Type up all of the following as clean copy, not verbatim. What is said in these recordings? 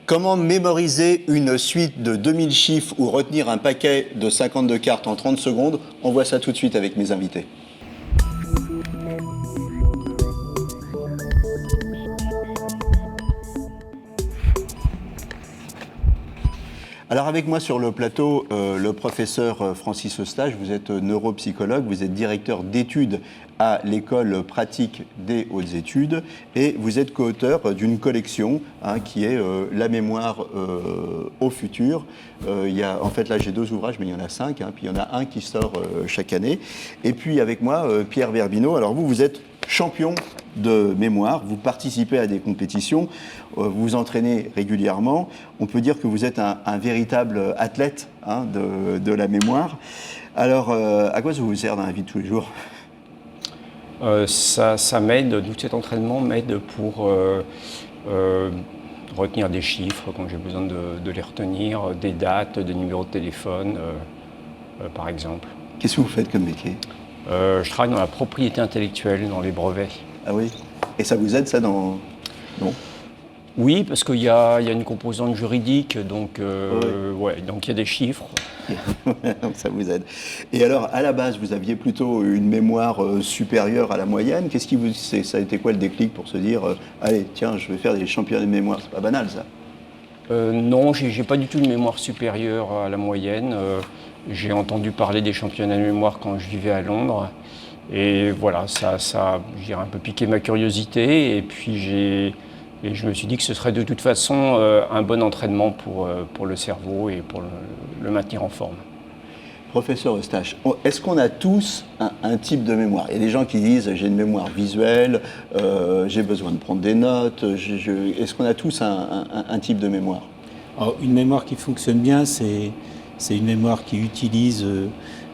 Comment mémoriser une suite de 2000 chiffres ou retenir un paquet de 52 cartes en 30 secondes? On voit ça tout de suite avec mes invités. Alors avec moi sur le plateau, le professeur Francis Eustache, vous êtes neuropsychologue, vous êtes directeur d'études à l'école pratique des hautes études et vous êtes co-auteur d'une collection qui est La mémoire au futur. En fait là j'ai 2 ouvrages mais il y en a 5, puis il y en a un qui sort chaque année. Et puis avec moi Pierre Verbineau, alors vous êtes champion de mémoire, vous participez à des compétitions, vous vous entraînez régulièrement. On peut dire que vous êtes un véritable athlète de la mémoire. Alors, à quoi ça vous sert dans la vie de tous les jours? Ça m'aide, tout cet entraînement m'aide pour retenir des chiffres quand j'ai besoin de les retenir, des dates, des numéros de téléphone, par exemple. Qu'est-ce que vous faites comme métier? Je travaille dans la propriété intellectuelle, dans les brevets. Ah oui? Et ça vous aide, ça, dans... Non? Oui, parce qu'il y a une composante juridique, donc donc il y a des chiffres. Donc ça vous aide. Et alors, à la base, vous aviez plutôt une mémoire supérieure à la moyenne. Ça a été quoi le déclic pour se dire allez, tiens, je vais faire des championnats de mémoire? C'est pas banal, ça. Non, j'ai pas du tout une mémoire supérieure à la moyenne. J'ai entendu parler des championnats de mémoire quand je vivais à Londres. Et voilà, ça je dirais, un peu piqué ma curiosité. Et puis je me suis dit que ce serait de toute façon un bon entraînement pour le cerveau et pour le maintenir en forme. Professeur Eustache, est-ce qu'on a tous un type de mémoire? Il y a des gens qui disent j'ai une mémoire visuelle, j'ai besoin de prendre des notes. Est-ce qu'on a tous un type de mémoire? Alors, une mémoire qui fonctionne bien, c'est une mémoire qui utilise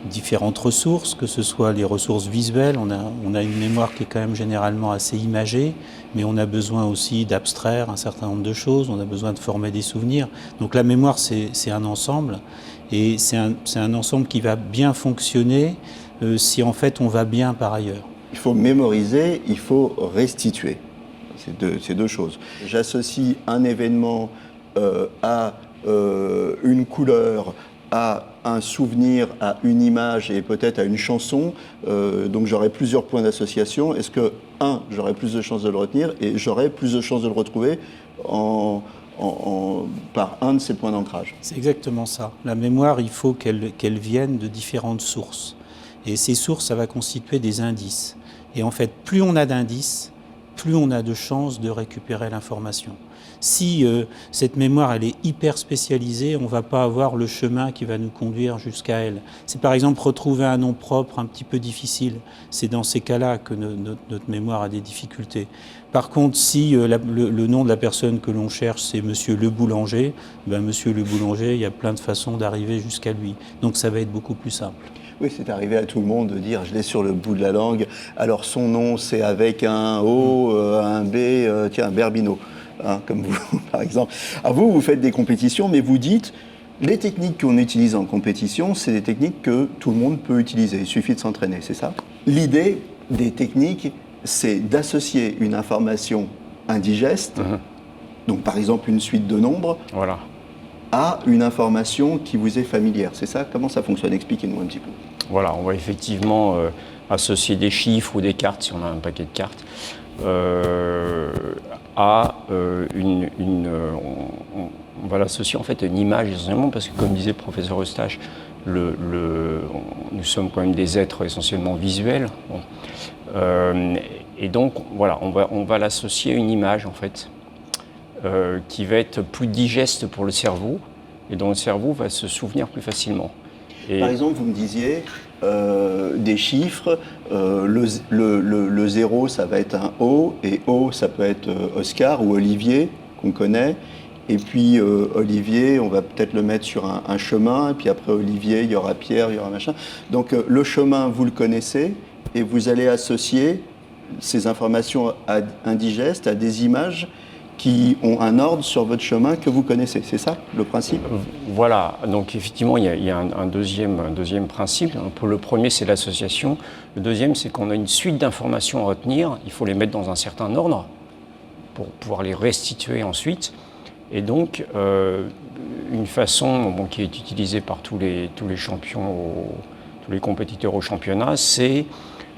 différentes ressources, que ce soit les ressources visuelles. On a une mémoire qui est quand même généralement assez imagée, mais on a besoin aussi d'abstraire un certain nombre de choses, on a besoin de former des souvenirs. Donc la mémoire, c'est un ensemble, et c'est un ensemble qui va bien fonctionner si en fait on va bien par ailleurs. Il faut mémoriser, il faut restituer. C'est deux choses. J'associe un événement à une couleur, à un souvenir, à une image et peut-être à une chanson, donc j'aurai plusieurs points d'association. Est-ce que, j'aurai plus de chances de le retenir et j'aurai plus de chances de le retrouver par un de ces points d'ancrage? C'est exactement ça. La mémoire, il faut qu'elle vienne de différentes sources. Et ces sources, ça va constituer des indices. Et en fait, plus on a d'indices, plus on a de chances de récupérer l'information. Si cette mémoire elle est hyper spécialisée, on ne va pas avoir le chemin qui va nous conduire jusqu'à elle. C'est par exemple retrouver un nom propre un petit peu difficile. C'est dans ces cas-là que notre mémoire a des difficultés. Par contre, si le nom de la personne que l'on cherche, c'est Monsieur Le Boulanger, Monsieur Le Boulanger, il y a plein de façons d'arriver jusqu'à lui. Donc ça va être beaucoup plus simple. Oui, c'est arrivé à tout le monde de dire je l'ai sur le bout de la langue. Alors son nom, c'est avec un O, un B, tiens, Berbino. Comme vous, par exemple. Alors vous faites des compétitions, mais vous dites, les techniques qu'on utilise en compétition, c'est des techniques que tout le monde peut utiliser. Il suffit de s'entraîner, c'est ça? L'idée des techniques, c'est d'associer une information indigeste, donc par exemple une suite de nombres, voilà, à une information qui vous est familière. C'est ça? Comment ça fonctionne? Expliquez-nous un petit peu. Voilà, on va effectivement associer des chiffres ou des cartes, si on a un paquet de cartes, on va l'associer en fait à une image essentiellement parce que comme disait le professeur Eustache, nous sommes quand même des êtres essentiellement visuels. Bon. Et donc voilà, on va l'associer à une image en fait qui va être plus digeste pour le cerveau et dont le cerveau va se souvenir plus facilement. Et par exemple, vous me disiez des chiffres, le 0 ça va être un O, et O ça peut être Oscar ou Olivier qu'on connaît, et puis Olivier on va peut-être le mettre sur un chemin, et puis après Olivier il y aura Pierre, il y aura machin. Donc le chemin vous le connaissez, et vous allez associer ces informations indigestes à des images qui ont un ordre sur votre chemin que vous connaissez. C'est ça, le principe? Voilà, donc effectivement, il y a un deuxième principe. Pour le premier, c'est l'association. Le deuxième, c'est qu'on a une suite d'informations à retenir. Il faut les mettre dans un certain ordre pour pouvoir les restituer ensuite. Et donc, une façon qui est utilisée par tous les champions, tous les compétiteurs au championnat, c'est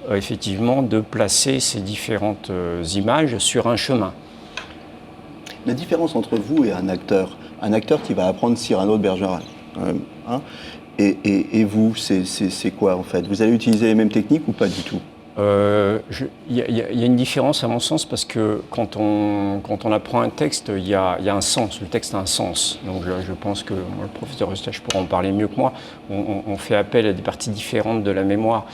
effectivement de placer ces différentes images sur un chemin. La différence entre vous et un acteur qui va apprendre Cyrano de Bergerac, hein, et vous, c'est quoi en fait? Vous allez utiliser les mêmes techniques ou pas du tout? Il y a une différence à mon sens parce que quand on apprend un texte, il y a un sens, le texte a un sens. Donc je pense que moi, le professeur Eustache pourra en parler mieux que moi. On fait appel à des parties différentes de la mémoire.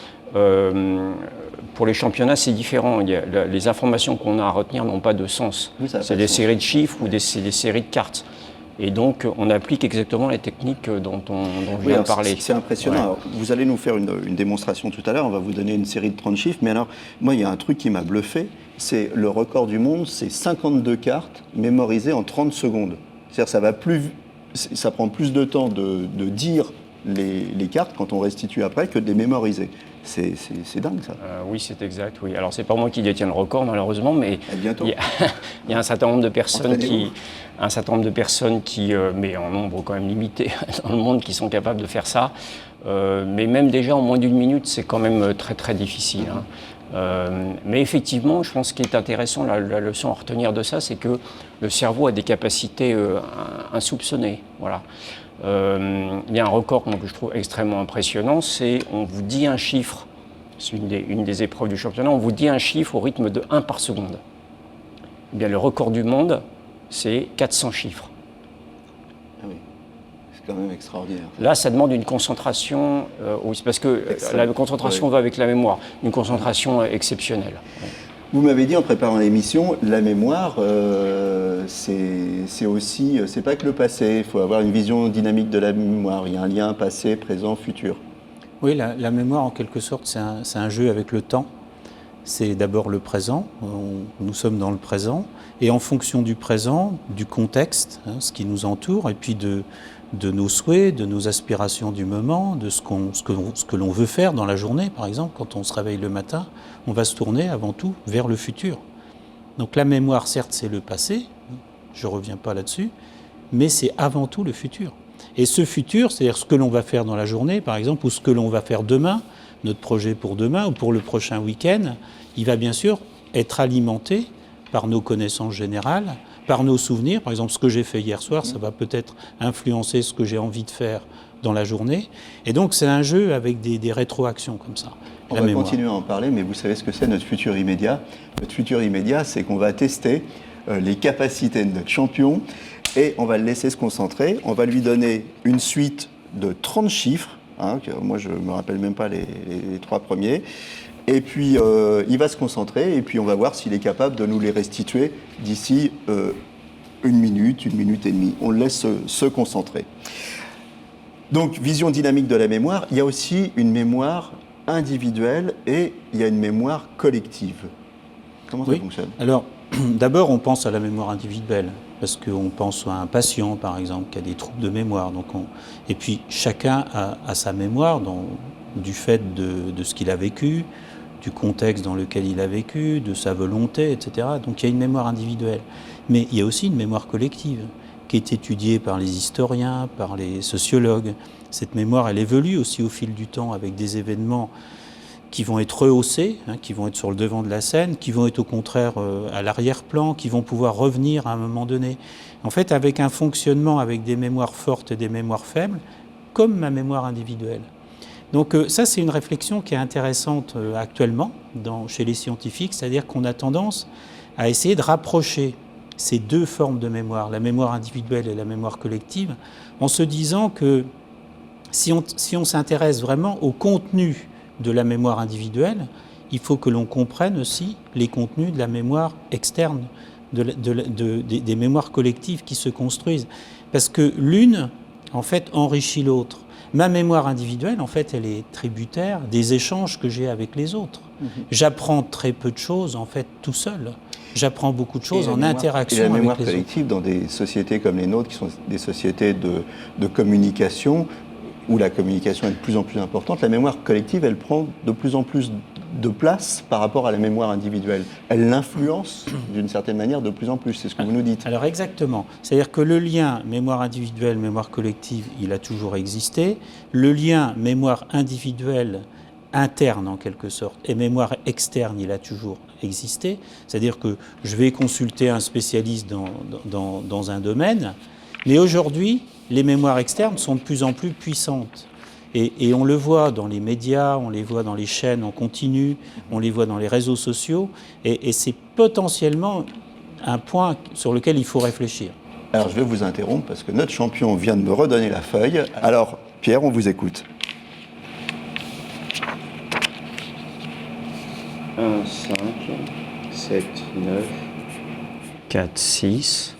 Pour les championnats, c'est différent. Les informations qu'on a à retenir n'ont pas de sens. Oui, c'est des séries de chiffres ou des séries de cartes. Et donc, on applique exactement les techniques dont je viens de parler. C'est impressionnant. Ouais. Alors, vous allez nous faire une démonstration tout à l'heure. On va vous donner une série de 30 chiffres. Mais alors, moi, il y a un truc qui m'a bluffé. C'est le record du monde, c'est 52 cartes mémorisées en 30 secondes. C'est-à-dire ça prend plus de temps de dire les cartes quand on restitue après que de les mémoriser. C'est dingue, ça. Oui, c'est exact, oui. Alors, c'est pas moi qui détiens le record, malheureusement, mais bientôt. Il y a un certain nombre de personnes qui, mais en nombre quand même limité dans le monde, qui sont capables de faire ça. Mais même déjà en moins d'une minute, c'est quand même très, très difficile. Mais effectivement, je pense ce qui est intéressant, la leçon à retenir de ça, c'est que le cerveau a des capacités insoupçonnées. Voilà. Il y a un record que je trouve extrêmement impressionnant, c'est on vous dit un chiffre, c'est une des épreuves du championnat, on vous dit un chiffre au rythme de 1 par seconde. Eh bien, le record du monde, c'est 400 chiffres. Ah oui, c'est quand même extraordinaire. Là, ça demande une concentration, oui, parce que la concentration va avec la mémoire, une concentration exceptionnelle. Vous m'avez dit en préparant l'émission, la mémoire, c'est aussi, c'est pas que le passé, il faut avoir une vision dynamique de la mémoire, il y a un lien passé, présent, futur. Oui, la mémoire en quelque sorte c'est un jeu avec le temps. C'est d'abord le présent, nous sommes dans le présent, et en fonction du présent, du contexte, ce qui nous entoure, et puis de nos souhaits, de nos aspirations du moment, de ce que l'on veut faire dans la journée, par exemple, quand on se réveille le matin, on va se tourner avant tout vers le futur. Donc la mémoire, certes, c'est le passé, je ne reviens pas là-dessus, mais c'est avant tout le futur. Et ce futur, c'est-à-dire ce que l'on va faire dans la journée, par exemple, ou ce que l'on va faire demain, notre projet pour demain ou pour le prochain week-end, il va bien sûr être alimenté par nos connaissances générales, par nos souvenirs. Par exemple, ce que j'ai fait hier soir, ça va peut-être influencer ce que j'ai envie de faire dans la journée. Et donc, c'est un jeu avec des rétroactions comme ça. On va continuer à en parler, mais vous savez ce que c'est notre futur immédiat? Notre futur immédiat, c'est qu'on va tester les capacités de notre champion et on va le laisser se concentrer. On va lui donner une suite de 30 chiffres. Moi, je ne me rappelle même pas les 3 premiers. Et puis, il va se concentrer et puis on va voir s'il est capable de nous les restituer d'ici 1 minute, 1 minute et demie. On le laisse se concentrer. Donc, vision dynamique de la mémoire. Il y a aussi une mémoire individuelle et il y a une mémoire collective. Comment ça fonctionne? Alors, d'abord, on pense à la mémoire individuelle, parce qu'on pense à un patient, par exemple, qui a des troubles de mémoire. Et puis, chacun a sa mémoire du fait de ce qu'il a vécu, du contexte dans lequel il a vécu, de sa volonté, etc. Donc, il y a une mémoire individuelle. Mais il y a aussi une mémoire collective, qui est étudiée par les historiens, par les sociologues. Cette mémoire, elle évolue aussi au fil du temps avec des événements qui vont être rehaussés, qui vont être sur le devant de la scène, qui vont être au contraire à l'arrière-plan, qui vont pouvoir revenir à un moment donné. En fait, avec un fonctionnement avec des mémoires fortes et des mémoires faibles, comme ma mémoire individuelle. Donc ça, c'est une réflexion qui est intéressante actuellement chez les scientifiques, c'est-à-dire qu'on a tendance à essayer de rapprocher ces deux formes de mémoire, la mémoire individuelle et la mémoire collective, en se disant que si on s'intéresse vraiment au contenu de la mémoire individuelle, il faut que l'on comprenne aussi les contenus de la mémoire externe, des mémoires collectives qui se construisent. Parce que l'une, en fait, enrichit l'autre. Ma mémoire individuelle, en fait, elle est tributaire des échanges que j'ai avec les autres. J'apprends très peu de choses, en fait, tout seul. J'apprends beaucoup de choses en interaction avec les autres. Et la mémoire collective, dans des sociétés comme les nôtres, qui sont des sociétés de communication, où la communication est de plus en plus importante, la mémoire collective, elle prend de plus en plus de place par rapport à la mémoire individuelle. Elle l'influence d'une certaine manière de plus en plus, c'est ce que vous nous dites. Alors exactement. C'est-à-dire que le lien mémoire individuelle, mémoire collective, il a toujours existé. Le lien mémoire individuelle interne en quelque sorte et mémoire externe, il a toujours existé. C'est-à-dire que je vais consulter un spécialiste dans un domaine, mais aujourd'hui, les mémoires externes sont de plus en plus puissantes. Et on le voit dans les médias, on les voit dans les chaînes en continu, on les voit dans les réseaux sociaux, et c'est potentiellement un point sur lequel il faut réfléchir. Alors je vais vous interrompre parce que notre champion vient de me redonner la feuille. Alors Pierre, on vous écoute. 1, 5, 7, 9, 4, 6,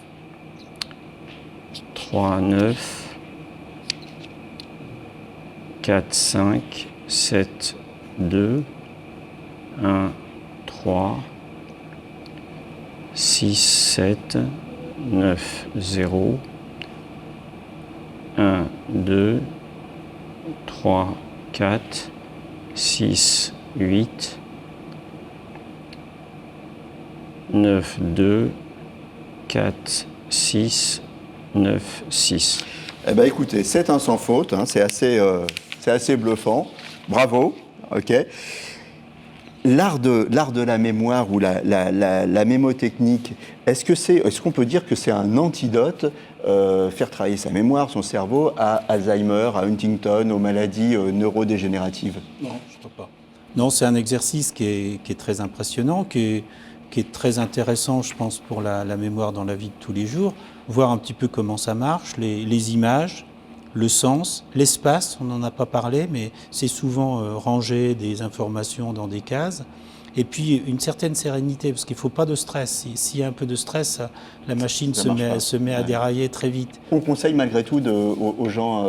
3, 9, 4, 5, 7, 2, 1, 3, 6, 7, 9, 0, 1, 2, 3, 4, 6, 8, 9, 2, 4, 6, 9, 6. Eh bien écoutez, c'est un sans faute, hein, c'est assez bluffant. Bravo, ok. L'art de la mémoire ou la mémotechnique, est-ce qu'on peut dire que c'est un antidote, faire travailler sa mémoire, son cerveau, à Alzheimer, à Huntington, aux maladies neurodégénératives? Non, je ne crois pas. Non, c'est un exercice qui est très impressionnant, qui est très intéressant, je pense, pour la mémoire dans la vie de tous les jours, voir un petit peu comment ça marche, les images, le sens, l'espace, on n'en a pas parlé, mais c'est souvent ranger des informations dans des cases. Et puis une certaine sérénité, parce qu'il ne faut pas de stress. S'il y a un peu de stress, la machine se met à dérailler très vite. On conseille malgré tout aux gens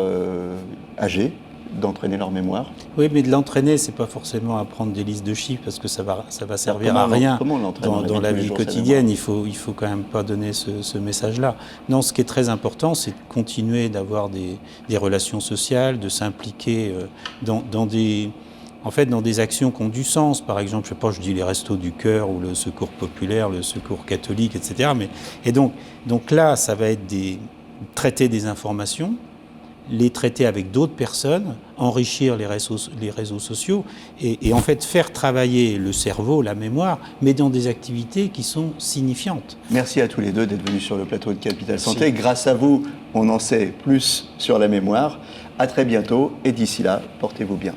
âgés d'entraîner leur mémoire. Oui, mais de l'entraîner, c'est pas forcément apprendre des listes de chiffres, parce que ça va servir à rien dans la vie quotidienne. Il faut quand même pas donner ce message-là. Non, ce qui est très important, c'est de continuer d'avoir des relations sociales, de s'impliquer dans des actions qui ont du sens. Par exemple, je dis les restos du cœur ou le secours populaire, le secours catholique, etc. Et donc là, ça va être traiter des informations, les traiter avec d'autres personnes, enrichir les réseaux sociaux et en fait faire travailler le cerveau, la mémoire, mais dans des activités qui sont signifiantes. Merci à tous les deux d'être venus sur le plateau de Capital Santé. Grâce à vous, on en sait plus sur la mémoire. À très bientôt et d'ici là, portez-vous bien.